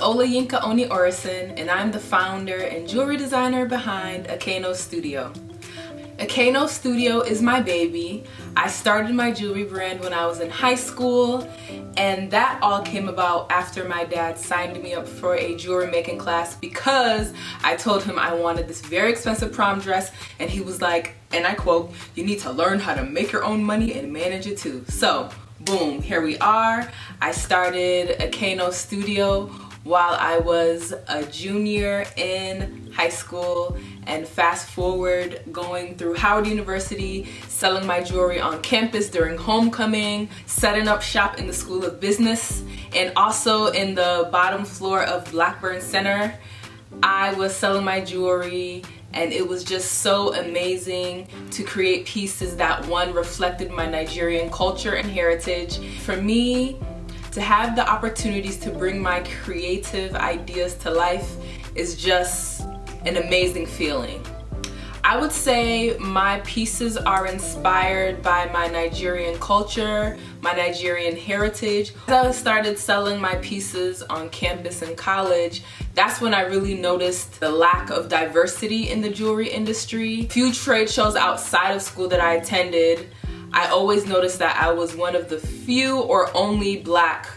JOANN Oni Orison, and I'm the founder and jewelry designer behind Akeno Studio. Akeno Studio is my baby. I started my jewelry brand when I was in high school, and that all came about after my dad signed me up for a jewelry making class because I told him I wanted this very expensive prom dress, and he was like, and I quote, "You need to learn how to make your own money and manage it too." So boom, here we are. I started Akeno Studio while I was a junior in high school, and fast forward going through Howard University, selling my jewelry on campus during homecoming, setting up shop in the School of Business, and also in the bottom floor of Blackburn Center. I was selling my jewelry, and it was just so amazing to create pieces that, one, reflected my Nigerian culture and heritage. For me, to have the opportunities to bring my creative ideas to life is just an amazing feeling. I would say my pieces are inspired by my Nigerian culture, my Nigerian heritage. As I started selling my pieces on campus in college, that's when I really noticed the lack of diversity in the jewelry industry. Few trade shows outside of school that I attended, I always noticed that I was one of the few or only black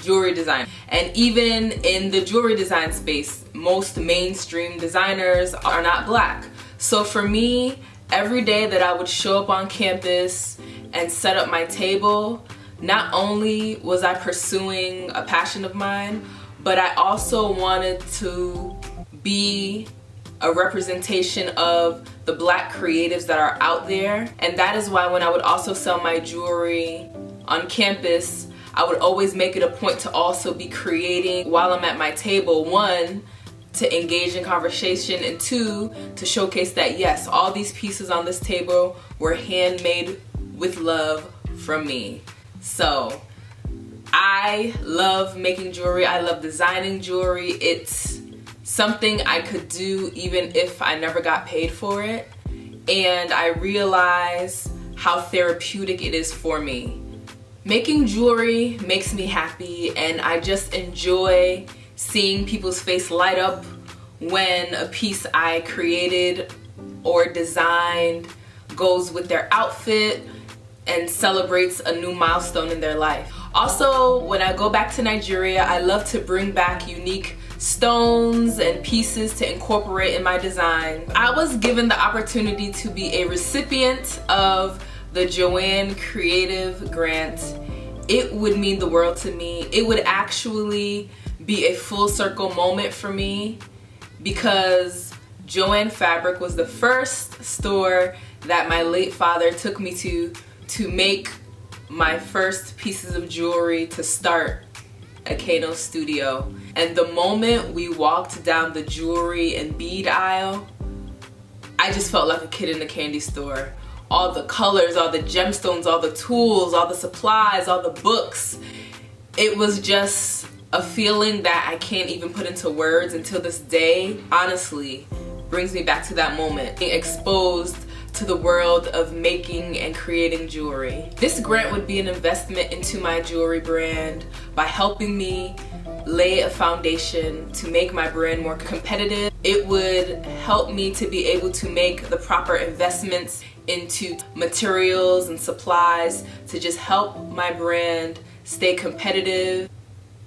jewelry designers. And even in the jewelry design space, most mainstream designers are not black. So for me, every day that I would show up on campus and set up my table, not only was I pursuing a passion of mine, but I also wanted to be a representation of the black creatives that are out there. And that is why when I would also sell my jewelry on campus, I would always make it a point to also be creating while I'm at my table. One, to engage in conversation, and two, to showcase that yes, all these pieces on this table were handmade with love from me. So I love making jewelry. I love designing jewelry. It's something I could do even if I never got paid for it. And I realize how therapeutic it is for me. Making jewelry makes me happy, and I just enjoy seeing people's face light up when a piece I created or designed goes with their outfit and celebrates a new milestone in their life. Also, when I go back to Nigeria, I love to bring back unique stones and pieces to incorporate in my design. I was given the opportunity to be a recipient of the JOANN Creative Grant. It would mean the world to me. It would actually be a full circle moment for me because JOANN Fabric was the first store that my late father took me to make my first pieces of jewelry to start Akeno Studio. And the moment we walked down the jewelry and bead aisle, I just felt like a kid in a candy store. All the colors, all the gemstones, all the tools, all the supplies, all the books. It was just a feeling that I can't even put into words until this day. Honestly, brings me back to that moment. Being exposed to the world of making and creating jewelry. This grant would be an investment into my jewelry brand by helping me lay a foundation to make my brand more competitive. It would help me to be able to make the proper investments into materials and supplies to just help my brand stay competitive.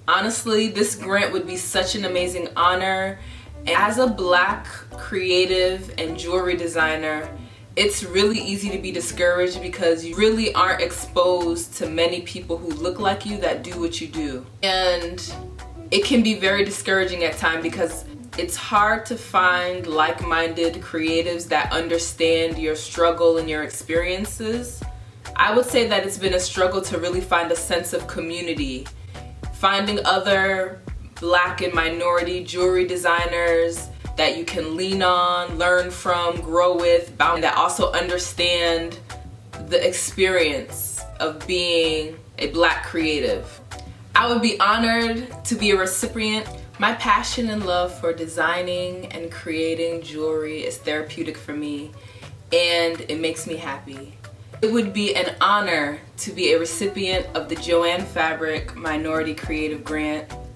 Honestly, this grant would be such an amazing honor. And as a black creative and jewelry designer, it's really easy to be discouraged because you really aren't exposed to many people who look like you that do what you do. And it can be very discouraging at times because it's hard to find like-minded creatives that understand your struggle and your experiences. I would say that it's been a struggle to really find a sense of community. Finding other black and minority jewelry designers that you can lean on, learn from, grow with, that also understand the experience of being a black creative. I would be honored to be a recipient. My passion and love for designing and creating jewelry is therapeutic for me, and it makes me happy. It would be an honor to be a recipient of the JOANN Fabric Minority Creative Grant.